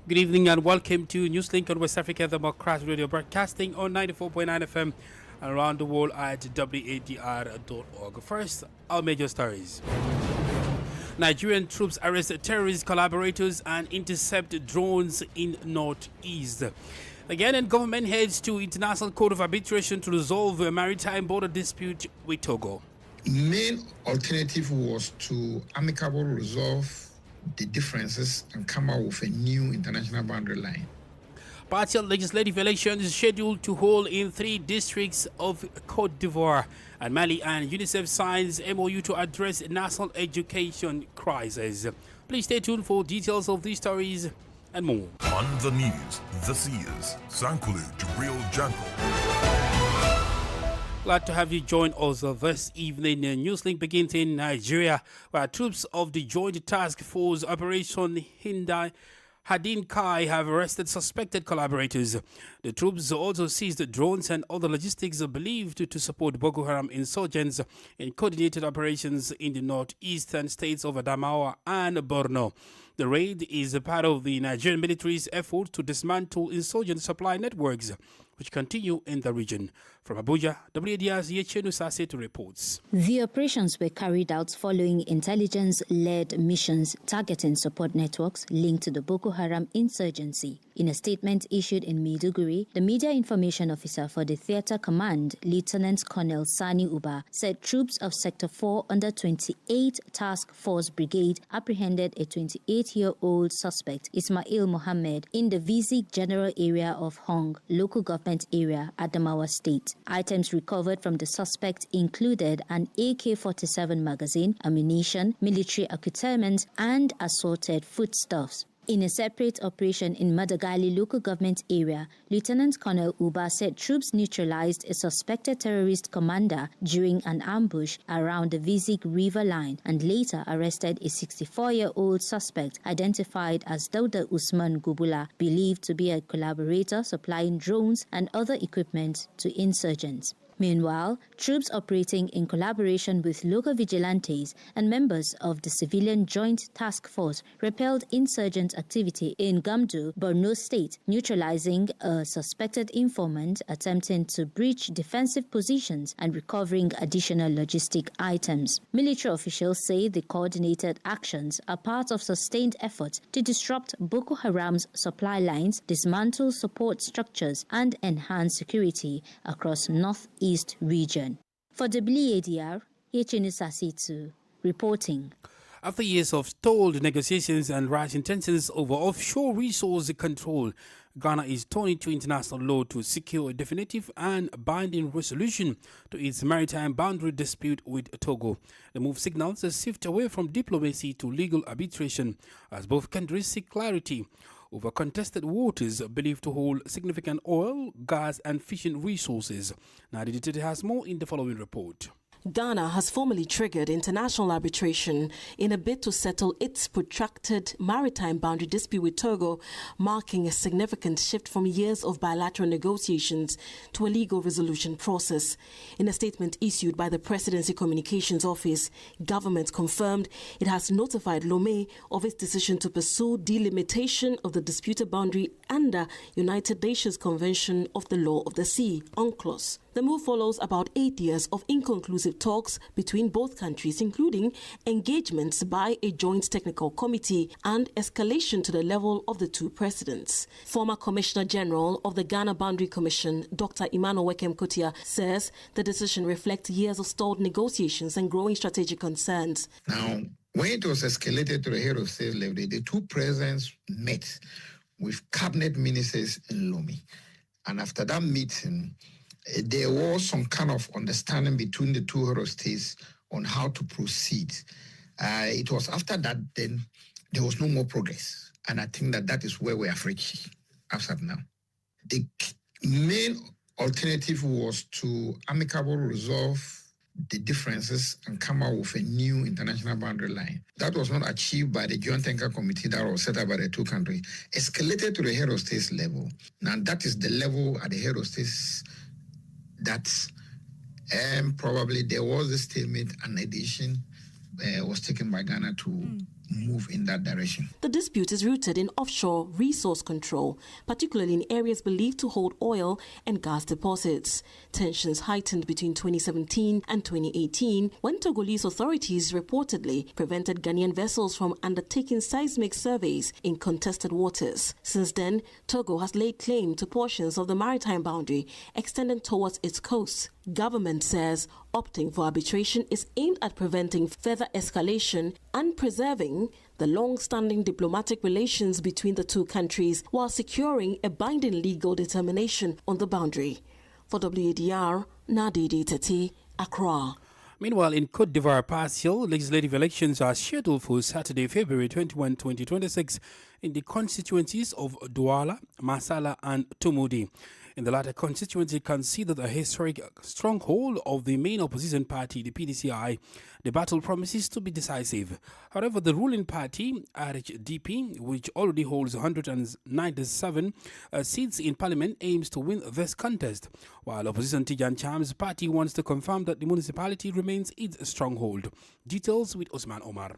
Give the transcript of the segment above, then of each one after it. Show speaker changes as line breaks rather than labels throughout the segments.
Good evening and welcome to Newslink on West Africa, the Democrat Radio, broadcasting on 94.9 FM and around the world at wadr.org. First, our major stories. Nigerian troops arrest terrorist collaborators and intercept drones in Northeast. The Ghanaian government heads to International Court of Arbitration to resolve a maritime border dispute with Togo.
Main alternative was to amicably resolve the differences and come out with a new international boundary line.
Partial legislative elections is scheduled to hold in 3 districts of Côte d'Ivoire, and Mali and UNICEF signs MOU to address national education crisis. Please stay tuned for details of these stories and more.
On the news, this is Sankulu Jubril Janko.
Glad to have you join us this evening. Newslink begins in Nigeria, where troops of the Joint Task Force Operation Hadin Kai have arrested suspected collaborators. The troops also seized drones and other logistics believed to support Boko Haram insurgents in coordinated operations in the northeastern states of Adamawa and Borno. The raid is a part of the Nigerian military's effort to dismantle insurgent supply networks, which continue in the region. From Abuja, WADR's Yechenu Sase reports.
The operations were carried out following intelligence-led missions targeting support networks linked to the Boko Haram insurgency. In a statement issued in Maiduguri, the media information officer for the Theatre Command, Lieutenant Colonel Sani Uba, said troops of Sector 4 under 28 Task Force Brigade apprehended a 28-year-old suspect, Ismail Mohammed, in the Vizig General Area of Hong, local government area, Adamawa State. Items recovered from the suspect included an AK-47 magazine, ammunition, military accoutrements, and assorted foodstuffs. In a separate operation in Madagali local government area, Lieutenant Colonel Uba said troops neutralized a suspected terrorist commander during an ambush around the Vizig River line and later arrested a 64-year-old suspect identified as Dauda Usman Gubula, believed to be a collaborator supplying drones and other equipment to insurgents. Meanwhile, troops operating in collaboration with local vigilantes and members of the Civilian Joint Task Force repelled insurgent activity in Gamdu, Borno State, neutralizing a suspected informant attempting to breach defensive positions and recovering additional logistic items. Military officials say the coordinated actions are part of sustained efforts to disrupt Boko Haram's supply lines, dismantle support structures, and enhance security across Northeast region. For WADR, Yechenu Sase reporting.
After years of stalled negotiations and rash intentions over offshore resource control, Ghana is turning to international law to secure a definitive and binding resolution to its maritime boundary dispute with Togo. The move signals a shift away from diplomacy to legal arbitration as both countries seek clarity over contested waters believed to hold significant oil, gas and fishing resources. Nadia Ditete has more in the following report.
Ghana has formally triggered international arbitration in a bid to settle its protracted maritime boundary dispute with Togo, marking a significant shift from years of bilateral negotiations to a legal resolution process. In a statement issued by the Presidency Communications Office, government confirmed it has notified Lomé of its decision to pursue delimitation of the disputed boundary under United Nations Convention of the Law of the Sea, UNCLOS. The move follows about 8 years of inconclusive talks between both countries, including engagements by a joint technical committee and escalation to the level of the two presidents. Former Commissioner General of the Ghana Boundary Commission, Dr. Emmanuel Wekem Kotia, says the decision reflects years of stalled negotiations and growing strategic concerns.
Now, when it was escalated to the head of state level, the two presidents met with cabinet ministers in Lomé. And after that meeting, there was some kind of understanding between the two head of states on how to proceed. It was after that, then there was no more progress. And I think that is where we are reached as of now. The main alternative was to amicably resolve the differences and come out with a new international boundary line. That was not achieved by the Joint Technical Committee that was set up by the two countries, escalated to the head of states level. Now that is the level at the head of states that probably there was a statement and addition was taken by Ghana to move in that direction.
The dispute is rooted in offshore resource control, particularly in areas believed to hold oil and gas deposits. Tensions heightened between 2017 and 2018 when Togolese authorities reportedly prevented Ghanaian vessels from undertaking seismic surveys in contested waters. Since then, Togo has laid claim to portions of the maritime boundary extending towards its coast. Government says opting for arbitration is aimed at preventing further escalation and preserving the long-standing diplomatic relations between the two countries while securing a binding legal determination on the boundary. For WADR, Nadidi Tati, Accra.
Meanwhile, in Côte d'Ivoire, partial legislative elections are scheduled for Saturday, February 21, 2026 in the constituencies of Douala, Massala and Tumudi. In the latter constituency, considered a historic stronghold of the main opposition party, the PDCI, the battle promises to be decisive. However, the ruling party, RHDP, which already holds 197 seats in parliament, aims to win this contest, while opposition Tijan Cham's party wants to confirm that the municipality remains its stronghold. Details with Osman Omar.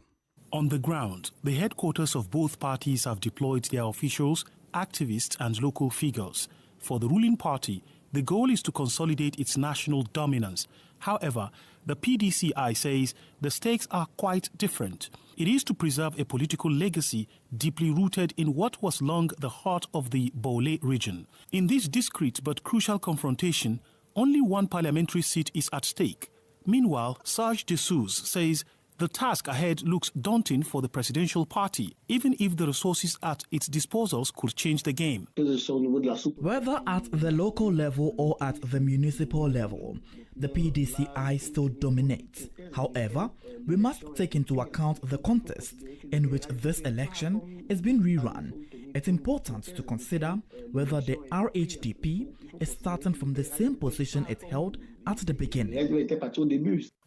On the ground, the headquarters of both parties have deployed their officials, activists and local figures. For the ruling party, the goal is to consolidate its national dominance. However, the PDCI says the stakes are quite different. It is to preserve a political legacy deeply rooted in what was long the heart of the Bole region. In this discreet but crucial confrontation, only one parliamentary seat is at stake. Meanwhile, Serge Dessous says the task ahead looks daunting for the presidential party, even if the resources at its disposals could change the game.
Whether at the local level or at the municipal level, the PDCI still dominates. However, we must take into account the context in which this election is being rerun. It's important to consider whether the RHDP is starting from the same position it held at the beginning.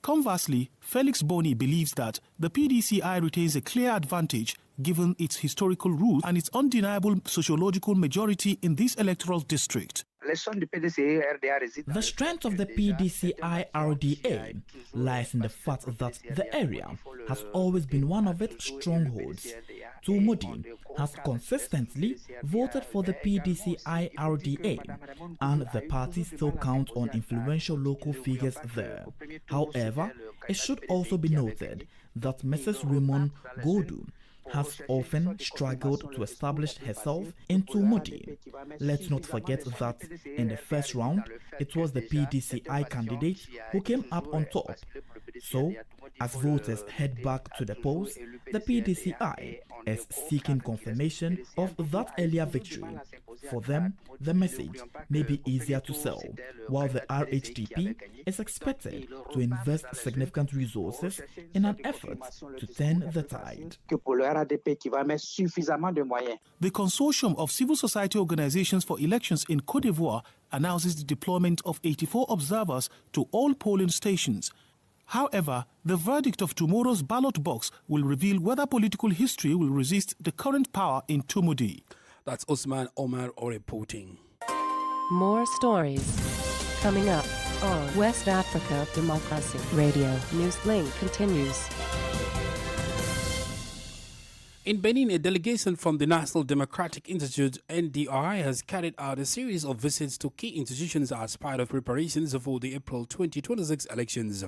Conversely, Felix Boni believes that the PDCI retains a clear advantage given its historical roots and its undeniable sociological majority in this electoral district.
The strength of the PDCI-RDA lies in the fact that the area has always been one of its strongholds. Tumudi has consistently voted for the PDCI-RDA, and the party still counts on influential local figures there. However, it should also be noted that Mrs. Raymond Godu has often struggled to establish herself in Tumudi. Let's not forget that in the first round, it was the PDCI candidate who came up on top. So, as voters head back to the polls, the PDCI is seeking confirmation of that earlier victory. For them, the message may be easier to sell, while the RHDP is expected to invest significant resources in an effort to turn the tide.
The Consortium of Civil Society Organizations for Elections in Côte d'Ivoire announces the deployment of 84 observers to all polling stations. However, the verdict of tomorrow's ballot box will reveal whether political history will resist the current power in Tumudi.
That's Osman Omar reporting.
More stories coming up on West Africa Democracy Radio. Newslink continues.
In Benin, a delegation from the National Democratic Institute, NDI, has carried out a series of visits to key institutions as part of preparations for the April 2026 elections.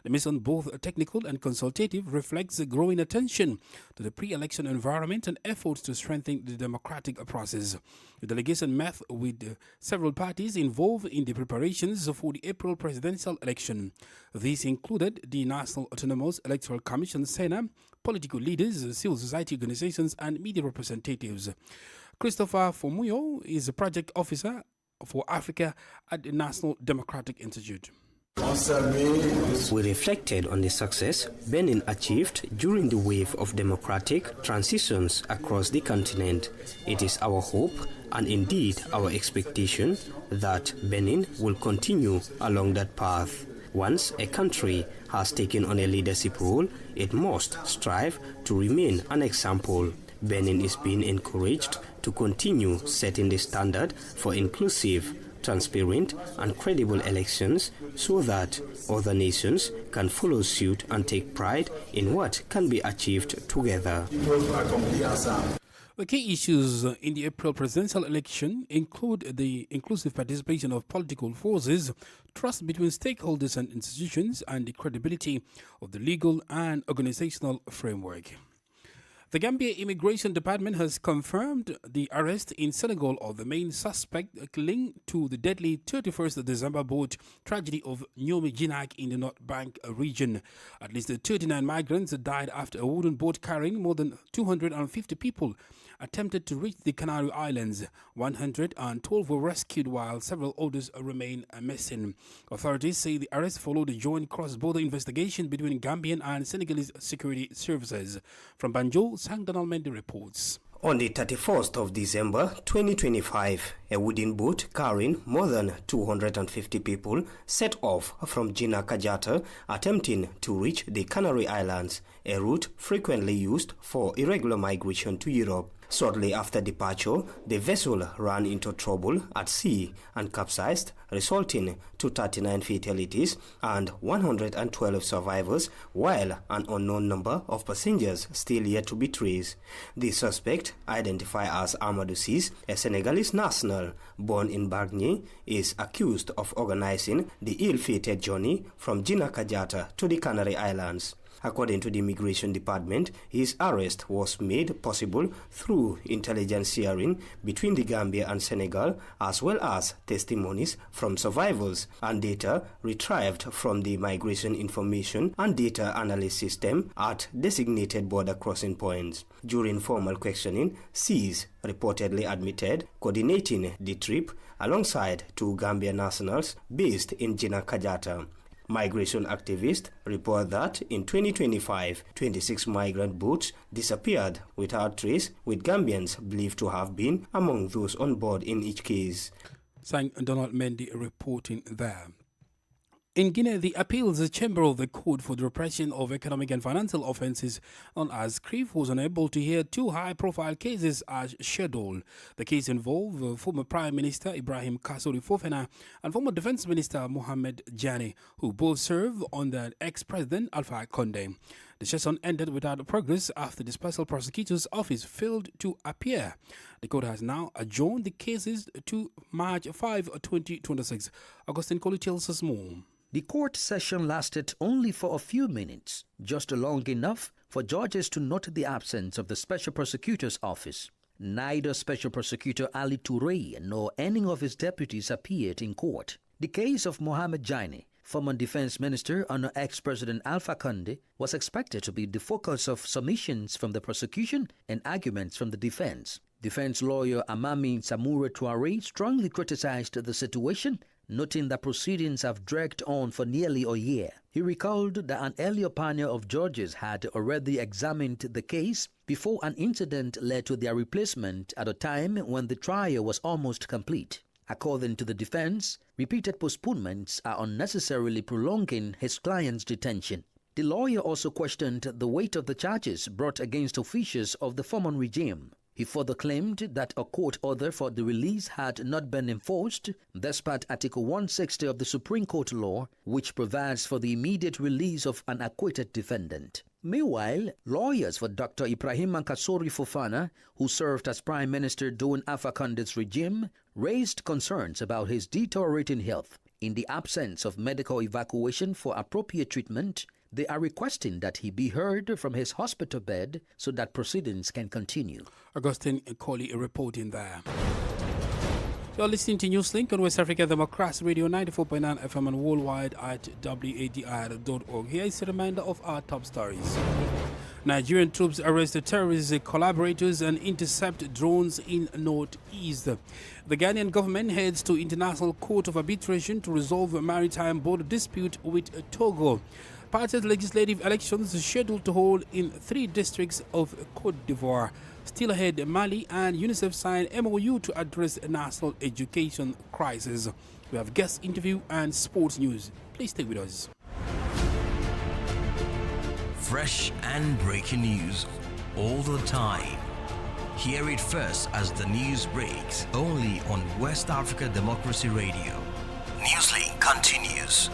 The mission, both technical and consultative, reflects the growing attention to the pre-election environment and efforts to strengthen the democratic process. The delegation met with several parties involved in the preparations for the April presidential election. These included the National Autonomous Electoral Commission, SENA, political leaders, civil society organizations, and media representatives. Christopher Fomuyo is a project officer for Africa at the National Democratic Institute.
We reflected on the success Benin achieved during the wave of democratic transitions across the continent. It is our hope and indeed our expectation that Benin will continue along that path. Once a country has taken on a leadership role, it must strive to remain an example. Benin is being encouraged to continue setting the standard for inclusive, transparent and credible elections so that other nations can follow suit and take pride in what can be achieved together.
The key issues in the April presidential election include the inclusive participation of political forces, trust between stakeholders and institutions, and the credibility of the legal and organizational framework. The Gambia Immigration Department has confirmed the arrest in Senegal of the main suspect linked to the deadly 31st December boat tragedy of Nyomi Jinak in the North Bank region. At least 39 migrants died after a wooden boat carrying more than 250 people attempted to reach the Canary Islands. 112 were rescued while several others remain missing. Authorities say the arrest followed a joint cross-border investigation between Gambian and Senegalese security services. From Banjul, Sang Donald Mendy reports.
On the 31st of December 2025, a wooden boat carrying more than 250 people set off from Jina Kajata attempting to reach the Canary Islands, a route frequently used for irregular migration to Europe. Shortly after departure, the vessel ran into trouble at sea and capsized, resulting to 39 fatalities and 112 survivors, while an unknown number of passengers still yet to be traced. The suspect, identified as Amadou Sis, a Senegalese national born in Bargny, is accused of organizing the ill-fated journey from Jina Kajata to the Canary Islands. According to the Immigration Department, his arrest was made possible through intelligence sharing between the Gambia and Senegal, as well as testimonies from survivors and data retrieved from the Migration Information and Data Analysis System at designated border crossing points. During formal questioning, Sis reportedly admitted coordinating the trip alongside two Gambian nationals based in Jina Kajata. Migration activists report that in 2025, 26 migrant boats disappeared without trace, with Gambians believed to have been among those on board in each case.
Sang Donald Mendy reporting there. In Guinea, the Appeals Chamber of the Court for the Repression of Economic and Financial Offences, known as CRIF, was unable to hear two high-profile cases as scheduled. The case involved former Prime Minister Ibrahim Kassory Fofana and former Defence Minister Mohamed Jani, who both served under ex-President Alpha Condé. The session ended without progress after the Special Prosecutor's Office failed to appear. The court has now adjourned the cases to March 5, 2026. Augustine Colley tells us more.
The court session lasted only for a few minutes, just long enough for judges to note the absence of the Special Prosecutor's Office. Neither Special Prosecutor Ali Touré nor any of his deputies appeared in court. The case of Mohamed Jani, former Defense Minister under ex-President Alpha Condé, was expected to be the focus of submissions from the prosecution and arguments from the defense. Defense lawyer Amami Samura Touare strongly criticized the situation, noting that proceedings have dragged on for nearly a year. He recalled that an earlier panel of judges had already examined the case before an incident led to their replacement at a time when the trial was almost complete. According to the defense, repeated postponements are unnecessarily prolonging his client's detention. The lawyer also questioned the weight of the charges brought against officials of the former regime. He further claimed that a court order for the release had not been enforced, despite Article 160 of the Supreme Court law, which provides for the immediate release of an acquitted defendant. Meanwhile, lawyers for Dr. Ibrahim Kassory Fofana, who served as Prime Minister during Alpha Condé's regime, raised concerns about his deteriorating health. In the absence of medical evacuation for appropriate treatment, they are requesting that he be heard from his hospital bed so that proceedings can continue.
Augustine Colley reporting there. You're listening to Newslink on West Africa Democracy Radio 94.9 FM and worldwide at WADI.org. Here is a reminder of our top stories. Nigerian troops arrest terrorist collaborators and intercept drones in northeast. The Ghanaian government heads to International Court of Arbitration to resolve a maritime border dispute with Togo. Party's legislative elections are scheduled to hold in 3 districts of Côte d'Ivoire. Still ahead, Mali and UNICEF signed MOU to address a national education crisis. We have guest interview and sports news. Please stay with us.
Fresh and breaking news all the time. Hear it first as the news breaks, only on West Africa Democracy Radio. Newslink continues.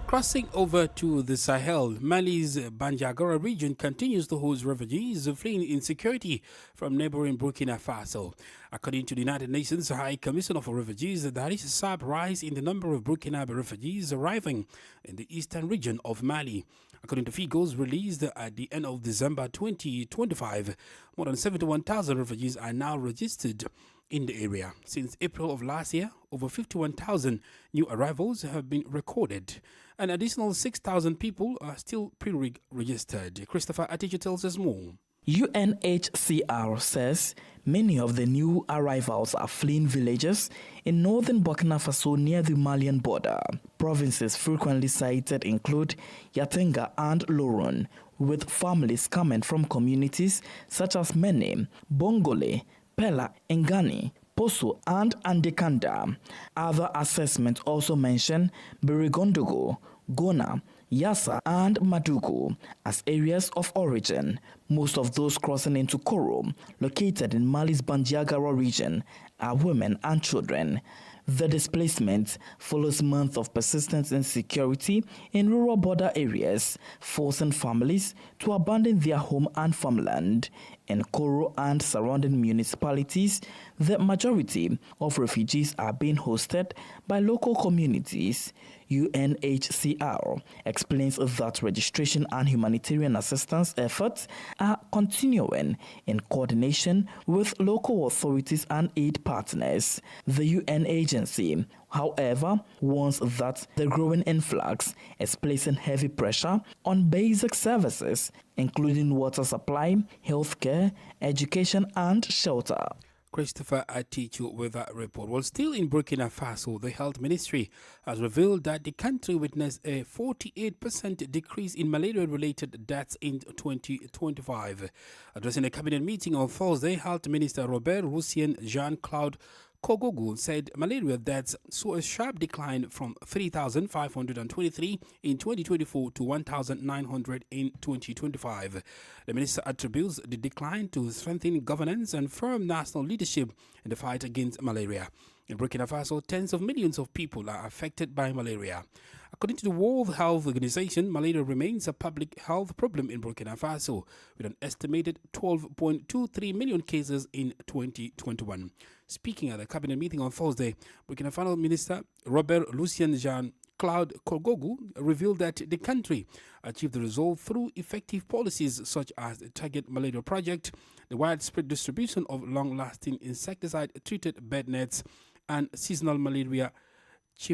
Crossing over to the Sahel, Mali's Bandiagara region continues to host refugees fleeing insecurity from neighboring Burkina Faso. According to the United Nations High Commission for Refugees, there is a sharp rise in the number of Burkinabe refugees arriving in the eastern region of Mali. According to figures released at the end of December 2025, more than 71,000 refugees are now registered in the area. Since April of last year, over 51,000 new arrivals have been recorded. An additional 6,000 people are still pre-registered. Christopher Atichu tells us more.
UNHCR says many of the new arrivals are fleeing villages in northern Burkina Faso near the Malian border. Provinces frequently cited include Yatenga and Lorun, with families coming from communities such as Mene, Bongole, Pela, Ngani, Poso, and Andekanda. Other assessments also mention Berigondogo, Gona, Yassa, and Madugu as areas of origin. Most of those crossing into Koro, located in Mali's Bandiagara region, are women and children. The displacement follows months of persistent insecurity in rural border areas, forcing families to abandon their home and farmland. In Koro and surrounding municipalities, the majority of refugees are being hosted by local communities. UNHCR explains that registration and humanitarian assistance efforts are continuing in coordination with local authorities and aid partners. The UN agency, however, warns that the growing influx is placing heavy pressure on basic services, including water supply, healthcare, education, and shelter.
Christopher Atichu with that report. Well, still in Burkina Faso, the health ministry has revealed that the country witnessed a 48% decrease in malaria-related deaths in 2025. Addressing a cabinet meeting on Thursday, Health Minister Robert Lucien Jean-Claude Kogogu said malaria deaths saw a sharp decline from 3,523 in 2024 to 1,900 in 2025. The minister attributes the decline to strengthening governance and firm national leadership in the fight against malaria. In Burkina Faso, tens of millions of people are affected by malaria. According to the World Health Organization, malaria remains a public health problem in Burkina Faso, with an estimated 12.23 million cases in 2021. Speaking at a cabinet meeting on Thursday, Burkina Faso Minister Robert Lucien Jean-Claude Kogogu revealed that the country achieved the result through effective policies such as the Target Malaria Project, the widespread distribution of long-lasting insecticide-treated bed nets, and seasonal malaria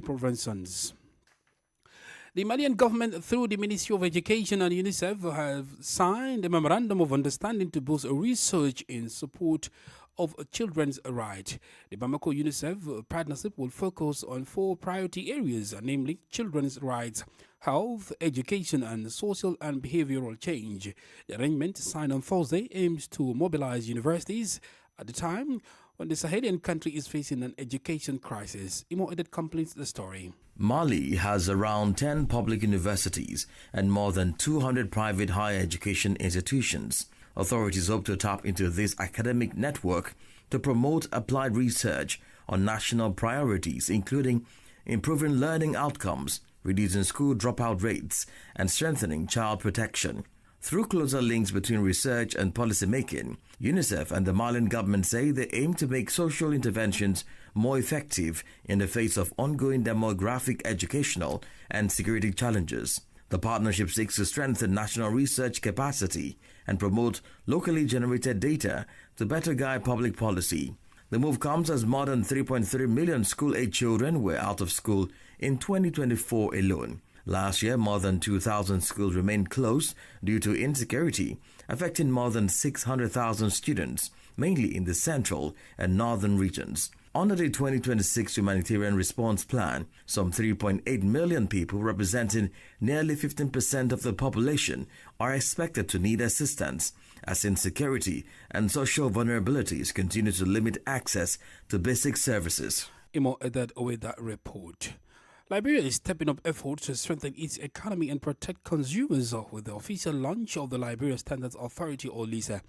preventions. The Malian government, through the Ministry of Education and UNICEF, have signed a memorandum of understanding to boost research in support of children's rights. The Bamako UNICEF partnership will focus on 4 priority areas, namely children's rights, health, education, and social and behavioral change. The arrangement, signed on Thursday, aims to mobilize universities at a time when the Sahelian country is facing an education crisis. Imo Edit completes the story.
Mali has around 10 public universities and more than 200 private higher education institutions. Authorities hope to tap into this academic network to promote applied research on national priorities, including improving learning outcomes, reducing school dropout rates, and strengthening child protection. Through closer links between research and policy making, UNICEF and the Malian government say they aim to make social interventions more effective in the face of ongoing demographic, educational, and security challenges. The partnership seeks to strengthen national research capacity and promote locally generated data to better guide public policy. The move comes as more than 3.3 million school-age children were out of school in 2024 alone. Last year, more than 2,000 schools remained closed due to insecurity, affecting more than 600,000 students, mainly in the central and northern regions. Under the 2026 Humanitarian Response Plan, some 3.8 million people, representing nearly 15% of the population, are expected to need assistance, as insecurity and social vulnerabilities continue to limit access to basic services.
Imo Edit with that report. Liberia is stepping up efforts to strengthen its economy and protect consumers with the official launch of the Liberia Standards Authority, or LISA.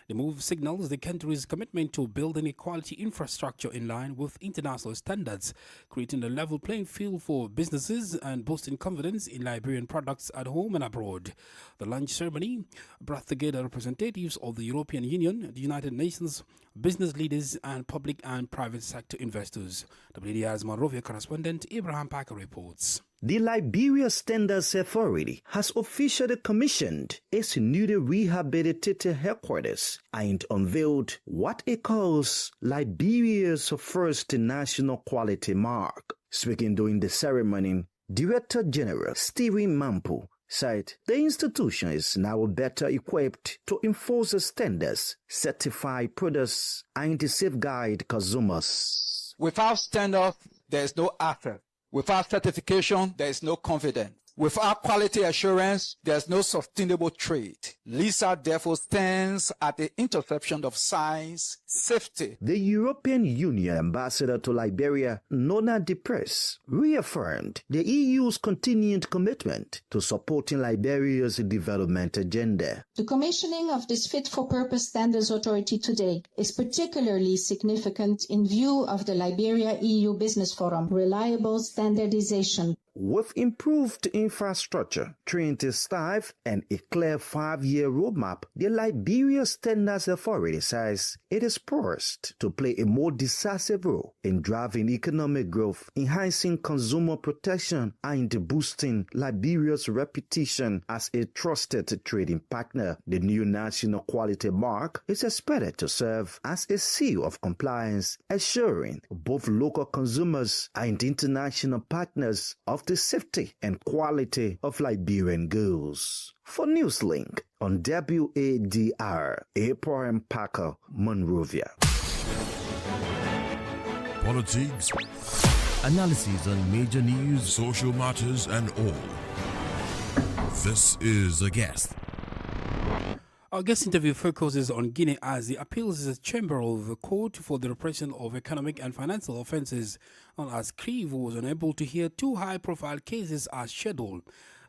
The move signals the country's commitment to building a quality infrastructure in line with international standards, creating a level playing field for businesses and boosting confidence in Liberian products at home and abroad. The launch ceremony brought together representatives of the European Union, the United Nations, business leaders, and public and private sector investors. WDR's Monrovia correspondent Abraham Parker reports.
The Liberia Standards Authority has officially commissioned its newly rehabilitated headquarters and unveiled what it calls Liberia's first national quality mark. Speaking during the ceremony, Director General Stephen Mampu said the institution is now better equipped to enforce the standards, certify products, and safeguard consumers.
Without standards, there is no access. Without certification, there is no confidence. Without quality assurance, there is no sustainable trade. LISA therefore stands at the intersection of science, safety.
The European Union ambassador to Liberia, Nona Depress, reaffirmed the EU's continued commitment to supporting Liberia's development agenda.
The commissioning of this fit-for-purpose standards authority today is particularly significant in view of the Liberia-EU Business Forum, reliable standardization.
With improved infrastructure, trained staff, and a clear 5-year roadmap, the Liberia Standards Authority says it is poised to play a more decisive role in driving economic growth, enhancing consumer protection, and boosting Liberia's reputation as a trusted trading partner. The new national quality mark is expected to serve as a seal of compliance, assuring both local consumers and international partners of the safety and quality of Liberian goods. For Newslink on WADR, Abraham Parker, Monrovia.
Politics, analyses on major news, social matters, and all. This is A Guest.
Our guest interview focuses on Guinea as the appeals chamber of the court for the repression of economic and financial offences, known as CRIV, was unable to hear 2 high-profile cases as scheduled.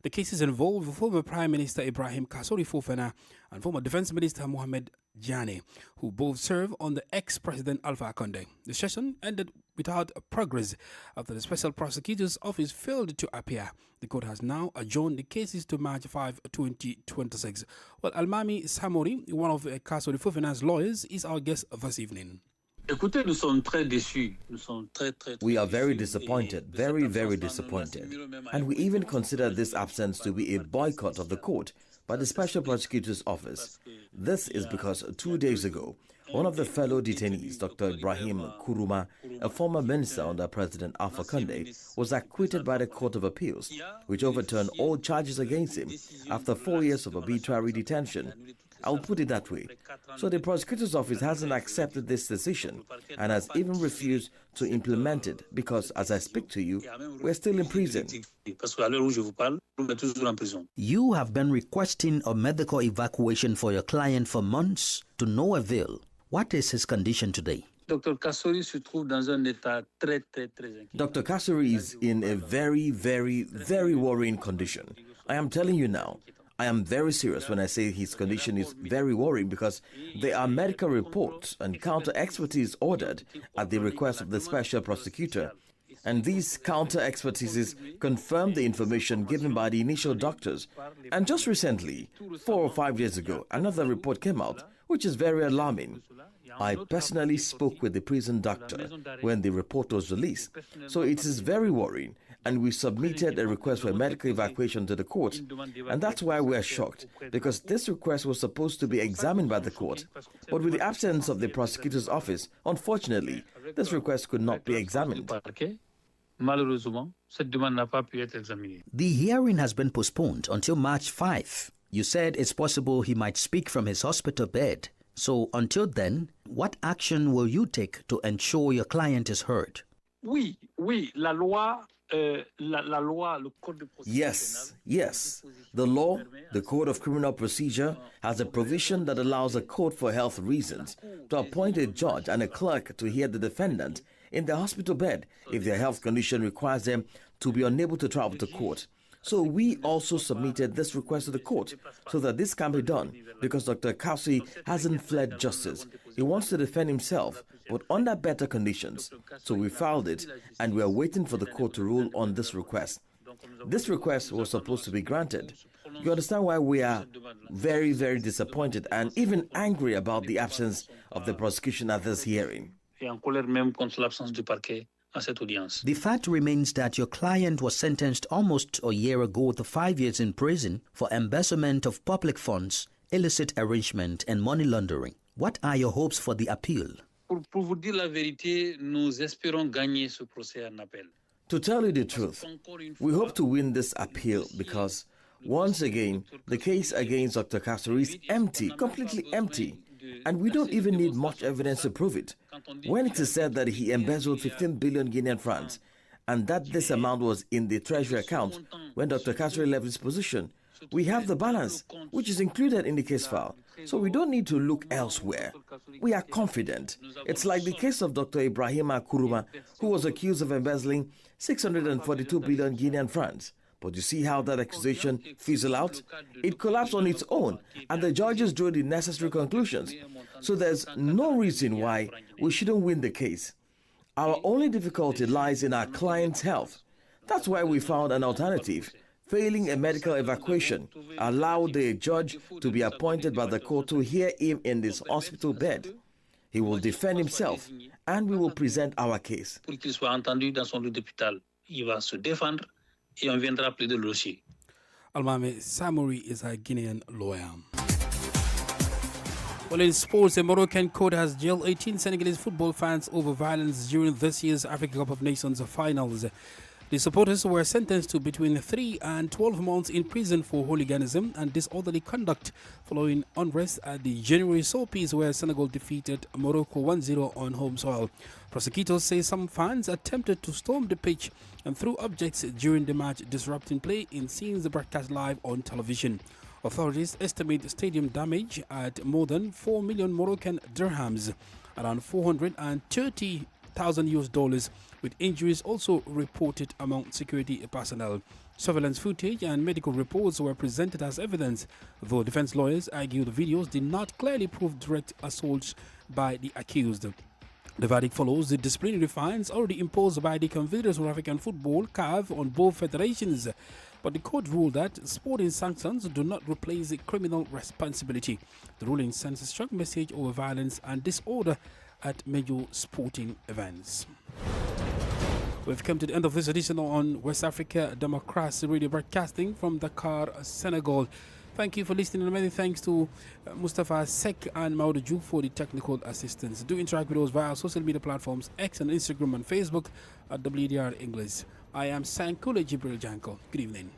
The cases involve former Prime Minister Ibrahim Kassory Fofana and former Defence Minister Mohamed Diane, who both serve under ex-President Alpha Condé. The session ended without progress after the Special Prosecutor's Office failed to appear. The court has now adjourned the cases to March 5, 2026. Well, Almami Samori, one of Kassory Fofana's lawyers, is our guest this evening.
We are very disappointed, very disappointed. And we even consider this absence to be a boycott of the court by the Special Prosecutor's Office. This is because 2 days ago, one of the fellow detainees, Dr. Ibrahim Kuruma, a former minister under President Alpha Condé, was acquitted by the Court of Appeals, which overturned all charges against him after 4 years of arbitrary detention. I'll put it that way. So the prosecutor's office hasn't accepted this decision and has even refused to implement it because, as I speak to you, we're still in prison.
You have been requesting a medical evacuation for your client for months to no avail. What is his condition today?
Dr. Kassory is in a very worrying condition. I am telling you now. I am very serious when I say his condition is very worrying because there are medical reports and counter-expertise ordered at the request of the special prosecutor. And these counter-expertises confirm the information given by the initial doctors. And just recently, 4 or 5 days ago, another report came out, which is very alarming. I personally spoke with the prison doctor when the report was released. So it is very worrying. And we submitted a request for a medical evacuation to the court. And that's why we are shocked, because this request was supposed to be examined by the court. But with the absence of the prosecutor's office, unfortunately, this request could not be examined.
The hearing has been postponed until March 5. You said it's possible he might speak from his hospital bed. So until then, what action will you take to ensure your client is heard?
Yes. The law, the Code of Criminal Procedure, has a provision that allows a court for health reasons to appoint a judge and a clerk to hear the defendant in the hospital bed if their health condition requires them to be unable to travel to court. So we also submitted this request to the court so that this can be done, because Dr. Kasui hasn't fled justice. He wants to defend himself, but under better conditions. So we filed it, and we are waiting for the court to rule on this request. This request was supposed to be granted. You understand why we are very, very disappointed and even angry about the absence of the prosecution at this hearing.
The fact remains that your client was sentenced almost a year ago to 5 years in prison for embezzlement of public funds, illicit arrangement, and money laundering. What are your hopes for the appeal?
To tell you the truth, we hope to win this appeal because, once again, the case against Dr. Kasui is empty, completely empty, and we don't even need much evidence to prove it. When it is said that he embezzled 15 billion Guinean francs and that this amount was in the treasury account when Dr. Kasui left his position, we have the balance, which is included in the case file. So we don't need to look elsewhere. We are confident. It's like the case of Dr. Ibrahima Kuruma, who was accused of embezzling 642 billion Guinean francs. But you see how that accusation fizzled out? It collapsed on its own, and the judges drew the necessary conclusions. So there's no reason why we shouldn't win the case. Our only difficulty lies in our client's health. That's why we found an alternative. Failing a medical evacuation, allow the judge to be appointed by the court to hear him in this hospital bed. He will defend himself, and we will present our case.
Almame Samuri is a Guinean lawyer. Well, in sports, a Moroccan court has jailed 18 Senegalese football fans over violence during this year's Africa Cup of Nations finals. The supporters were sentenced to between 3 and 12 months in prison for hooliganism and disorderly conduct following unrest at the January showpiece where Senegal defeated Morocco 1-0 on home soil. Prosecutors say some fans attempted to storm the pitch and threw objects during the match, disrupting play in scenes broadcast live on television. Authorities estimate stadium damage at more than 4 million Moroccan dirhams, around $430,000, with injuries also reported among security personnel. Surveillance footage and medical reports were presented as evidence, though defense lawyers argue the videos did not clearly prove direct assaults by the accused. The verdict follows the disciplinary fines already imposed by the Confederation of African Football (CAF) on both federations. But the court ruled that sporting sanctions do not replace the criminal responsibility. The ruling sends a strong message over violence and disorder at major sporting events. We've come to the end of this edition on West Africa Democracy Radio, broadcasting from Dakar, Senegal. Thank you for listening, and many thanks to Mustafa Sek and Maud Juk for the technical assistance. Do interact with us via social media platforms X and Instagram and Facebook at WDR English. I am Sankule Jibril Janko. Good evening.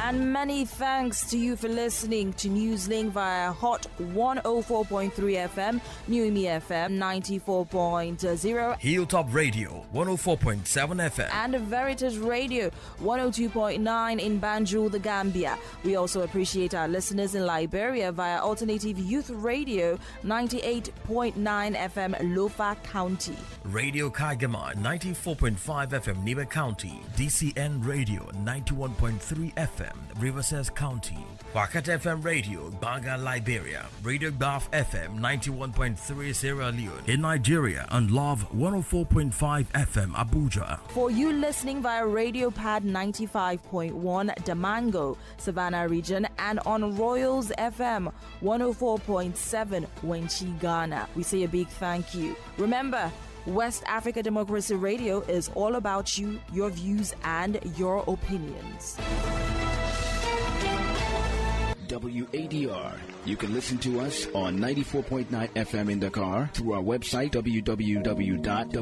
And many thanks to you for listening to Newslink via Hot 104.3 FM, Newmi FM 94.0,
Hilltop Radio 104.7 FM,
and Veritas Radio 102.9 in Banjul, the Gambia. We also appreciate our listeners in Liberia via Alternative Youth Radio 98.9 FM, Lofa County,
Radio Kagama 94.5 FM, Niba County, DCN Radio 91.3 FM, Riverside County, Wakat FM Radio, Banga, Liberia, Radio Baf FM 91.3 Sierra Leone in Nigeria, and Love 104.5 FM Abuja.
For you listening via Radio Pad 95.1 Damango, Savannah region, and on Royals FM 104.7 Wenchi, Ghana, we say a big thank you. Remember, West Africa Democracy Radio is all about you, your views, and your opinions.
WADR. You can listen to us on 94.9 FM in Dakar through our website www.wadr.org.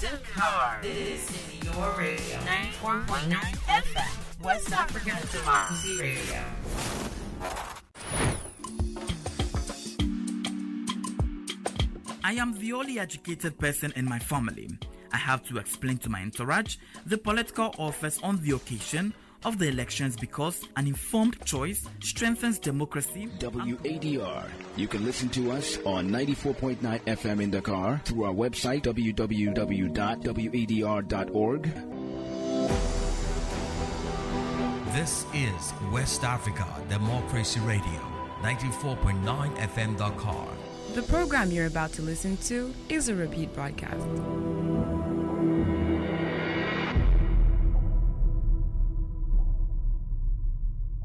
Dakar. This is your radio. 94.9 FM. West Africa Democracy Radio.
I am the only educated person in my family. I have to explain to my entourage the political offers on the occasion of the elections because an informed choice strengthens democracy.
WADR. You can listen to us on 94.9 FM in Dakar through our website www.wadr.org.
This is West Africa Democracy Radio, 94.9 FM Dakar.
The program you're about to listen to is a repeat broadcast.